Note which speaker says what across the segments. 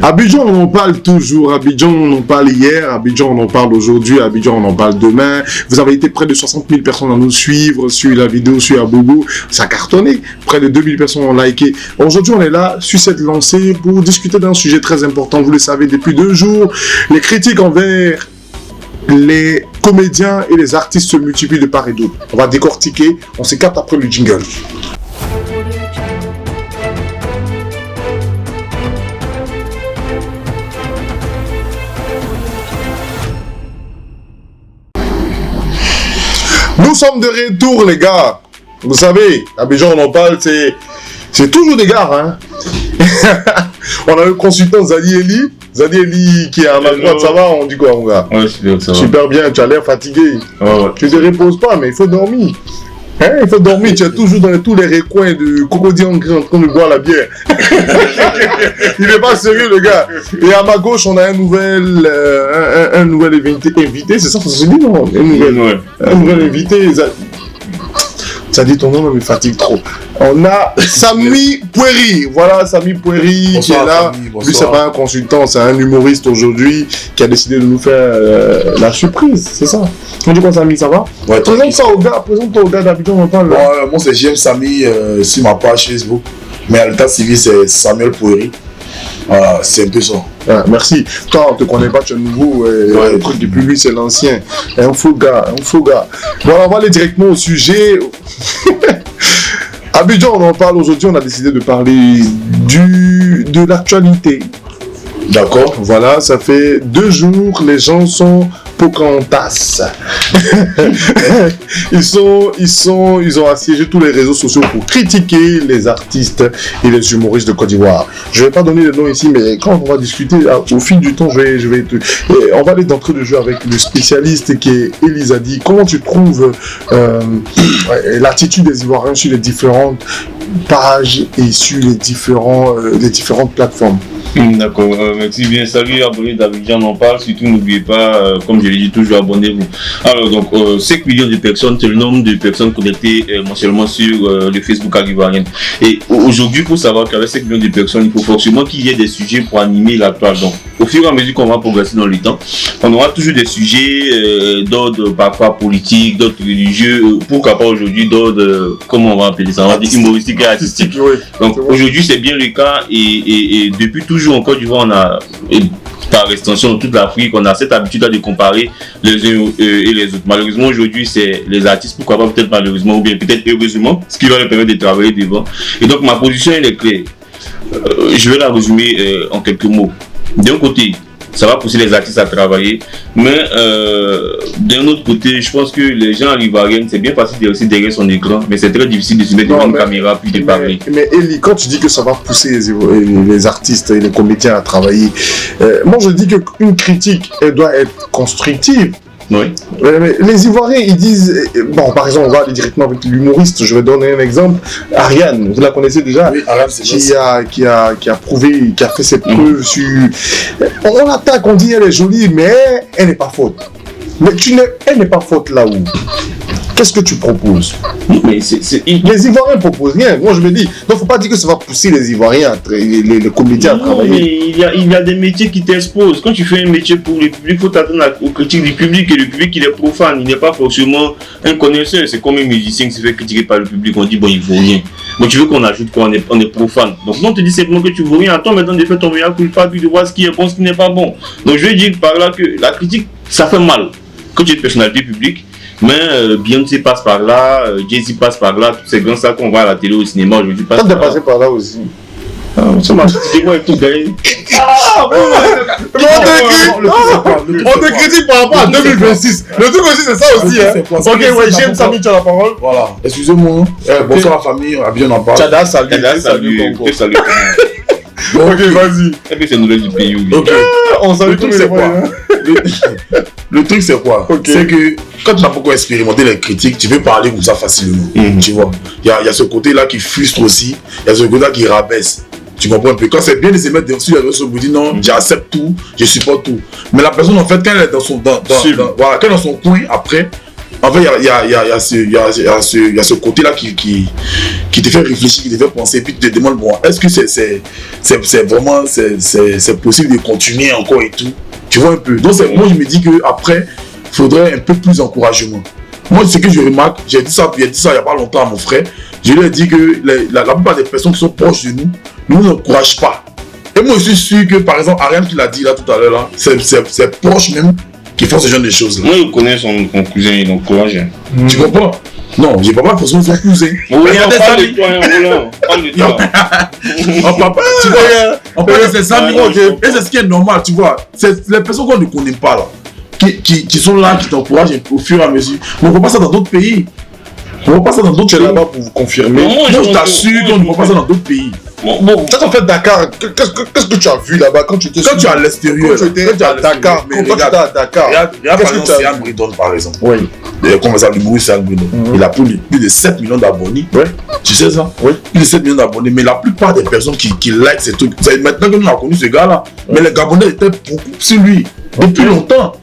Speaker 1: Abidjan, on en parle toujours. Abidjan, on en parle hier. Abidjan, on en parle aujourd'hui. Abidjan, on en parle demain. Vous avez été près de 60 000 personnes à nous suivre sur la vidéo, sur Abogo. Ça a cartonné. Près de 2000 personnes ont liké. Aujourd'hui, on est là, sur cette lancée, pour discuter d'un sujet très important. Vous le savez, depuis 2 jours, les critiques envers les comédiens et les artistes se multiplient de part et d'autre. On va décortiquer. On se capte après le jingle. Nous sommes de retour, les gars. Vous savez, Abidjan, on en parle, c'est toujours des gars. Hein. On a le consultant Zadi Eli qui est à ma droite, ça va? On dit quoi, mon gars?
Speaker 2: Ouais, ça va.
Speaker 1: Super bien, tu as l'air fatigué.
Speaker 2: Ouais. Tu
Speaker 1: te reposes pas, mais il faut dormir. Hein, il faut dormir, tu es toujours dans tous les recoins de Cocody en train de boire la bière. Il n'est pas sérieux, le gars. Et à ma gauche, on a un nouvel invité, c'est ça, ça se dit, non? Un nouvel invité. Ça dit ton nom, mais me fatigue trop. On a Samy Poueri. Voilà, Samy Poueri qui est là. Lui, c'est pas un consultant, c'est un humoriste aujourd'hui qui a décidé de nous faire la surprise, c'est ça. On dit quoi, Samy, ça va?
Speaker 3: Ouais,
Speaker 1: présente-toi au gars d'Abidjan, on entend.
Speaker 3: Moi, c'est JM Samy sur ma page Facebook. Mais à l'état civil, c'est Samuel Poueri. Voilà, c'est un peu ça.
Speaker 1: Ah, merci. Toi, on te connaît pas, tu es nouveau. Le truc du public, c'est l'ancien. Un faux gars. Bon, on va aller directement au sujet. Abidjan, on en parle aujourd'hui. On a décidé de parler de l'actualité.
Speaker 3: D'accord.
Speaker 1: Voilà, ça fait 2 jours, les gens sont Pocahontas. Ils ont assiégé tous les réseaux sociaux pour critiquer les artistes et les humoristes de Côte d'Ivoire. Je ne vais pas donner le nom ici, mais quand on va discuter, au fil du temps, on va aller d'entrée de jeu avec le spécialiste qui est Elisadi. Comment tu trouves l'attitude des Ivoiriens sur les différentes pages et sur les différentes plateformes?
Speaker 2: D'accord, merci bien. Salut, abonnés d'Abidjan, on en parle. Surtout, n'oubliez pas, comme je l'ai dit, toujours abonnez-vous. Alors, donc, 5 millions de personnes, c'est le nombre de personnes connectées mensuellement sur le Facebook ivoirien. Et aujourd'hui, il faut savoir qu'avec 5 millions de personnes, il faut forcément qu'il y ait des sujets pour animer la page. Donc, au fur et à mesure qu'on va progresser dans le temps, on aura toujours des sujets d'ordre parfois politique, d'ordre religieux, pourquoi pas aujourd'hui d'ordre, comment on va appeler ça, on va dire humoristique et artistique. Donc, aujourd'hui, c'est bien le cas et depuis toujours en Côte d'Ivoire, on a, par extension dans toute l'Afrique, on a cette habitude de comparer les uns et les autres. Malheureusement, aujourd'hui, c'est les artistes, pourquoi pas peut-être malheureusement, ou bien peut-être heureusement, ce qui va leur permettre de travailler devant. Et donc, ma position, elle est claire. Je vais la résumer en quelques mots. D'un côté, ça va pousser les artistes à travailler, mais d'un autre côté, je pense que les gens à l'Ivoirienne, c'est bien facile de rester derrière son écran, mais c'est très difficile de se mettre devant une caméra puis de parler.
Speaker 1: Mais Eli, quand tu dis que ça va pousser les artistes et les comédiens à travailler, moi je dis qu'une critique, elle doit être constructive.
Speaker 2: Oui.
Speaker 1: Mais les Ivoiriens, ils disent... Bon, par exemple, on va aller directement avec l'humoriste. Je vais donner un exemple. Ariane, vous la connaissez déjà?
Speaker 3: Oui, Ariane, c'est
Speaker 1: qui a prouvé, qui a fait ses preuves sur... On l'attaque, on dit elle est jolie, mais elle n'est pas faute. Mais elle n'est pas faute là où? Qu'est-ce que tu proposes?
Speaker 2: Mais
Speaker 1: les Ivoiriens ne proposent rien. Moi, je me dis, il ne faut pas dire que ça va pousser les Ivoiriens, les comédiens à travailler.
Speaker 2: Mais il y a des métiers qui t'exposent. Quand tu fais un métier pour le public, il faut t'attendre aux critiques du public. Et le public, il est profane. Il n'est pas forcément un connaisseur. C'est comme un musicien qui se fait critiquer par le public. On dit, bon, il ne vaut rien. Bon, tu veux qu'on ajoute quoi? On est profane. Donc, non, on te dit simplement que tu ne vaux rien. Attends maintenant de faire ton meilleur culpa, puis de voir ce qui est bon, ce qui n'est pas bon. Donc, je veux dire par là que la critique, ça fait mal. Quand tu es une personnalité publique, mais Beyoncé passe par là, Jay-Z passe par là, tous ces grands stars qu'on voit à la télé, au cinéma aujourd'hui passent
Speaker 1: par là. Passé par là aussi.
Speaker 2: Ça m'a dit moi et tout gagné.
Speaker 1: On te critique par rapport à 2026. Le truc aussi, c'est ça aussi. Ok, ouais, j'aime Samy, tu as la parole.
Speaker 3: Voilà, excusez-moi. Bonsoir la famille, Abidjan en parle.
Speaker 1: Tchada, salut. Ok, vas-y.
Speaker 2: Et puis c'est nouvelle du pays.
Speaker 1: On salue tous les moyens.
Speaker 3: Le truc c'est quoi? C'est que quand tu as beaucoup expérimenté les critiques, tu peux parler comme ça facilement. Tu vois, il y a ce côté là qui frustre aussi, il y a ce côté là qui rabaisse. Tu comprends un peu? Quand c'est bien de se mettre sur les réseaux sociaux, vous dites non, j'accepte tout, je supporte tout. Mais la personne en fait, quand elle est dans son coin après, En fait, il y a ce côté-là qui te fait réfléchir, qui te fait penser, puis tu te demandes, bon, est-ce que c'est vraiment possible de continuer encore et tout? Tu vois un peu. Donc, moi, je me dis qu'après, il faudrait un peu plus d'encouragement. Moi, ce que je remarque, j'ai dit ça il n'y a pas longtemps à mon frère, je lui ai dit que la plupart des personnes qui sont proches de nous n'encouragent pas. Et moi, je suis sûr que, par exemple, Ariane qui l'a dit là tout à l'heure, c'est proche même qui font ce genre de choses-là.
Speaker 2: Moi, je connais son cousin, il encourage.
Speaker 3: Tu comprends? Non, j'ai pas forcément son cousin.
Speaker 2: Regardez ça, les toi,
Speaker 3: tu vois, on parle de ses amis, et c'est ce qui est normal, tu vois. C'est les personnes qu'on ne connaît pas là, qui sont là, qui t'encouragent au fur et à mesure. Mais on ne voit pas ça dans d'autres pays. On ne voit pas ça dans d'autres pays.
Speaker 1: Là-bas pour vous confirmer.
Speaker 3: Moi, je t'assure qu'on ne voit pas ça dans d'autres pays.
Speaker 1: Bon, quand on fait Dakar, qu'est-ce que tu as vu là-bas quand tu étais
Speaker 3: à l'extérieur?
Speaker 1: Quand tu étais à Dakar, quand tu étais à Dakar,
Speaker 3: qu'est-ce que tu as vu? C'est Bridon par exemple.
Speaker 1: Oui.
Speaker 3: Comme ça, l'humoriste c'est Bridon. Il a plus de 7 millions d'abonnés.
Speaker 1: Oui.
Speaker 3: Tu sais ça?
Speaker 1: Oui.
Speaker 3: Plus de 7 millions d'abonnés. Mais la plupart des personnes qui like ces trucs, c'est maintenant que nous avons connu ce gars-là. Mais les Gabonais étaient beaucoup sur lui depuis longtemps.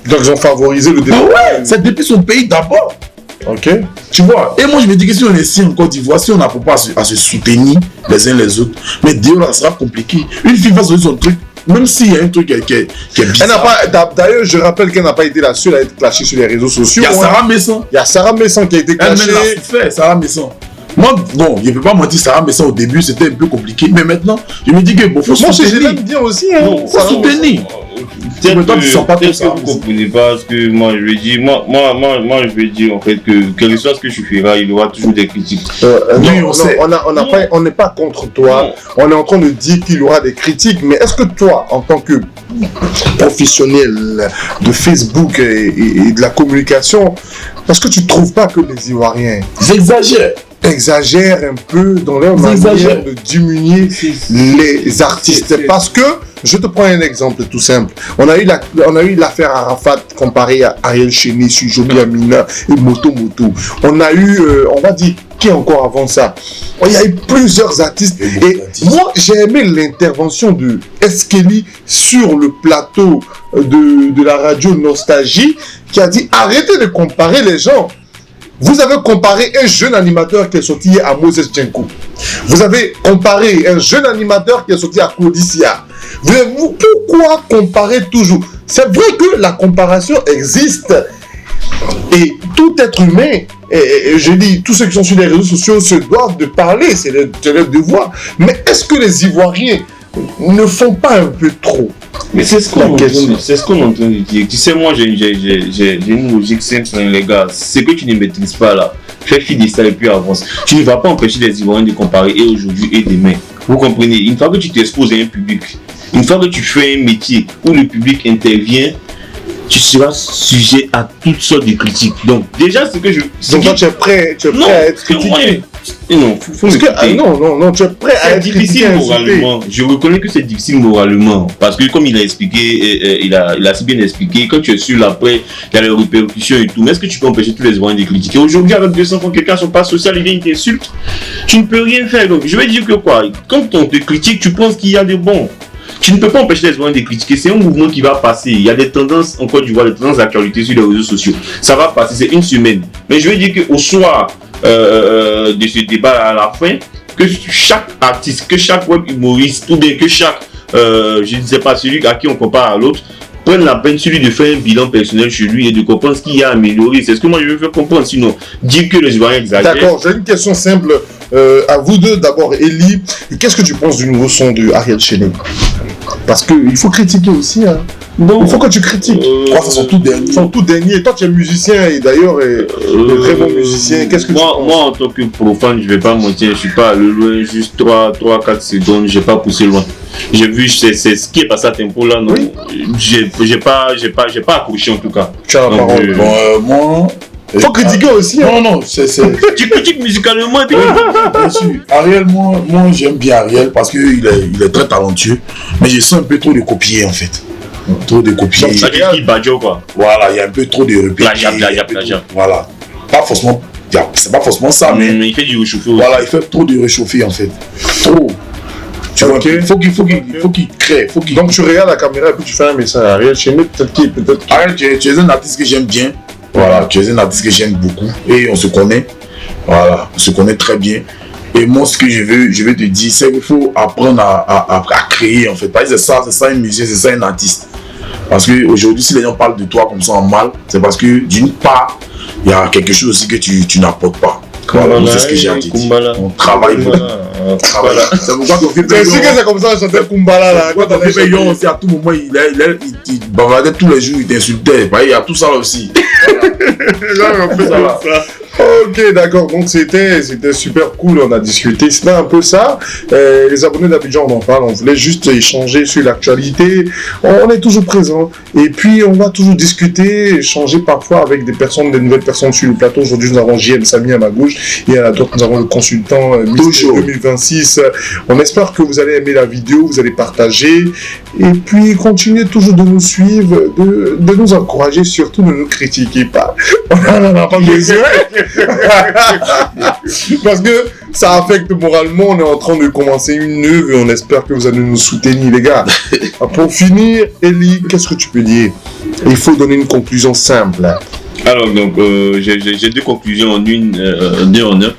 Speaker 1: Donc ils ont favorisé le développement.
Speaker 3: Ouais, c'est depuis son pays d'abord.
Speaker 1: Ok.
Speaker 3: Tu vois, et moi je me dis que si on est ici en Côte d'Ivoire, si on n'apprend pas à se soutenir les uns les autres, mais Dieu là, ça sera compliqué. Une fille va sortir son truc, même s'il y a un truc qui est bizarre. D'ailleurs, je rappelle qu'elle n'a pas été la seule à être clashée sur les réseaux sociaux.
Speaker 1: Il y a Sarah Messan. Il y a Sarah Messan qui a été clashée.
Speaker 3: Elle l'a fait, Sarah Messan. Moi, bon, je ne peux pas mentir, Sarah Messan au début, c'était un peu compliqué. Mais maintenant, je me dis que bon, faut soutenir.
Speaker 1: Moi, je l'aime bien aussi. Il
Speaker 3: faut soutenir.
Speaker 2: Peut-être que vous ne comprenez pas ce que moi je veux dire. Moi je veux dire en fait que quel que soit ce que je ferai, il y aura toujours des critiques.
Speaker 1: On n'est pas contre toi. On est en train de dire qu'il y aura des critiques. Mais est-ce que toi, en tant que professionnel de Facebook et de la communication, est-ce que tu ne trouves pas que les Ivoiriens exagèrent un peu dans leur manière de diminuer les artistes? Parce que, je te prends un exemple tout simple. On a eu l'affaire Arafat comparée à Ariel Cheney sur Joby Amina et Moto. On a eu, on va dire, qui encore avant ça? Il y a eu plusieurs artistes. Et moi, j'ai aimé l'intervention de Eskeli sur le plateau de la radio Nostalgie, qui a dit, arrêtez de comparer les gens. Vous avez comparé un jeune animateur qui est sorti à Moses Djenkou. Vous avez comparé un jeune animateur qui est sorti à Claudicia. Pourquoi comparer toujours? C'est vrai que la comparaison existe. Et tout être humain, et je dis, tous ceux qui sont sur les réseaux sociaux se doivent de parler, c'est leur devoir. Mais est-ce que les Ivoiriens ne font pas un peu trop?
Speaker 2: Mais c'est ce qu'on est en train de dire. Tu sais, moi, j'ai une logique simple, les gars. Ce que tu ne maîtrises pas là, fais fi de ça et puis avance. Tu ne vas pas empêcher les Ivoiriens de comparer et aujourd'hui et demain. Vous comprenez? Une fois que tu t'exposes à un public, une fois que tu fais un métier où le public intervient, tu seras sujet à toutes sortes de critiques. Donc, déjà, ce que je...
Speaker 1: Donc, toi, tu es prêt à être critiqué.
Speaker 2: Non,
Speaker 1: tu es prêt à être
Speaker 2: difficile moralement. Je reconnais que c'est difficile moralement. Parce que, comme il a expliqué, il a si bien expliqué, quand tu es sûr, après, il y a les répercussions et tout. Mais est-ce que tu peux empêcher tous les Ivoiriens de critiquer? Aujourd'hui, avec 200 francs, quelqu'un sur passe social, il vient, il t'insulte. Tu ne peux rien faire. Donc, je vais dire que quoi? Quand on te critique, tu penses qu'il y a des bons. Tu ne peux pas empêcher les Ivoiriens de critiquer. C'est un mouvement qui va passer. Il y a des tendances, en Côte d'Ivoire, des tendances d'actualité sur les réseaux sociaux. Ça va passer, c'est une semaine. Mais je vais dire qu'au soir de ce débat à la fin, que chaque artiste, que chaque web humoriste, ou bien que chaque, je ne sais pas, celui à qui on compare à l'autre, prenne la peine celui de faire un bilan personnel chez lui et de comprendre ce qu'il y a à améliorer. C'est ce que moi je veux faire comprendre. Sinon, dire que les Ivoiriens exagèrent.
Speaker 1: D'accord, j'ai une question simple à vous deux. D'abord, Elie, qu'est-ce que tu penses du nouveau son de Ariel Cheney? Parce qu'il faut critiquer aussi. Hein.
Speaker 3: Non.
Speaker 1: Il faut que tu critiques.
Speaker 3: Ça sont tout derniers.
Speaker 1: Ils sont tout derniers. Toi, tu es musicien et d'ailleurs, un très bon musicien. Qu'est-ce que tu penses?
Speaker 2: Moi, en tant que profane, je ne vais pas mentir. Je ne suis pas allé loin, juste 3-4 secondes. Je n'ai pas poussé loin. J'ai vu, c'est ce qui est passé à Tempo là. Non, oui. J'ai pas accroché en tout cas.
Speaker 1: Tu as la parole.
Speaker 3: Moi.
Speaker 1: Faut critiquer aussi.
Speaker 3: Hein. Non, c'est...
Speaker 2: Tu critiques musicalement et puis...
Speaker 3: Bien sûr. Ariel, moi j'aime bien Ariel parce qu'il est très talentueux. Mais je sens un peu trop de copier en fait. Trop de copier.
Speaker 2: Ça veut dire qu'il badjo quoi.
Speaker 3: Voilà, il y a un peu trop de
Speaker 2: plagiat.
Speaker 3: Voilà. Pas forcément... C'est pas forcément ça, mais
Speaker 2: il fait du réchauffé aussi.
Speaker 3: Voilà, il fait trop de réchauffer en fait. Trop. Tu vois, il faut qu'il crée.
Speaker 1: Donc tu regardes la caméra et puis tu fais un message à Ariel Cheney, peut-être.
Speaker 3: Ariel, tu es un artiste que j'aime bien. Voilà, tu es un artiste que j'aime beaucoup et on se connaît. Voilà, on se connaît très bien. Et moi, ce que je veux te dire, c'est qu'il faut apprendre à créer en fait. Parce que c'est ça un musicien, c'est ça un artiste. Parce qu'aujourd'hui, si les gens parlent de toi comme ça en mal, c'est parce que d'une part, il y a quelque chose aussi que tu n'apportes pas. Voilà, c'est ce que j'ai à dire. On travaille beaucoup. C'est pourquoi ton film
Speaker 1: c'est sûr que c'est comme ça, on chantait Kumbala là.
Speaker 3: Quand ton film aussi, à tout moment, il bavardait tous les jours, il t'insultait. Il y a tout ça là aussi.
Speaker 1: Voilà. Ok, d'accord, donc c'était super cool, on a discuté, c'était un peu ça. Les abonnés d'Abidjan, on en parle, on voulait juste échanger sur l'actualité, on est toujours présent, et puis on va toujours discuter, échanger parfois avec des nouvelles personnes sur le plateau. Aujourd'hui, nous avons JM Samy à ma gauche, et à la droite, nous avons le consultant Miss 2026. On espère que vous allez aimer la vidéo, vous allez partager, et puis continuez toujours de nous suivre, de nous encourager, surtout ne nous critiquez pas. On n'en a pas besoin. Parce que ça affecte moralement. On est en train de commencer une œuvre et on espère que vous allez nous soutenir, les gars. Pour finir, Eli, qu'est-ce que tu peux dire? Il faut donner une conclusion simple.
Speaker 2: Alors donc j'ai deux conclusions en deux en un.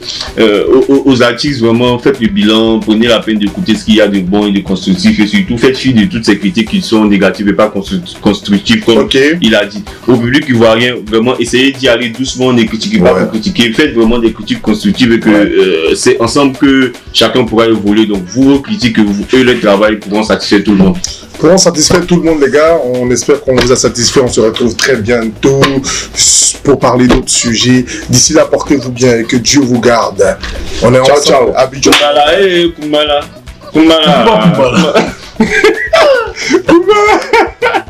Speaker 2: Aux artistes, vraiment faites le bilan, prenez la peine d'écouter ce qu'il y a de bon et de constructif, et surtout faites fi de toutes ces critiques qui sont négatives et pas constructives, comme il a dit. Au public ivoirien, vraiment essayez d'y aller doucement, ne critiquez pas pour critiquer, faites vraiment des critiques constructives, et que c'est ensemble que chacun pourra évoluer. Donc vos critiques et le travail pourront satisfaire tout le monde.
Speaker 1: Pour satisfaire tout le monde, les gars, on espère qu'on vous a satisfait. On se retrouve très bientôt pour parler d'autres sujets. D'ici là, portez-vous bien et que Dieu vous garde. On est ensemble. Ciao. Abidjan.
Speaker 2: Kumbala, Kumbala.
Speaker 1: Kumbala.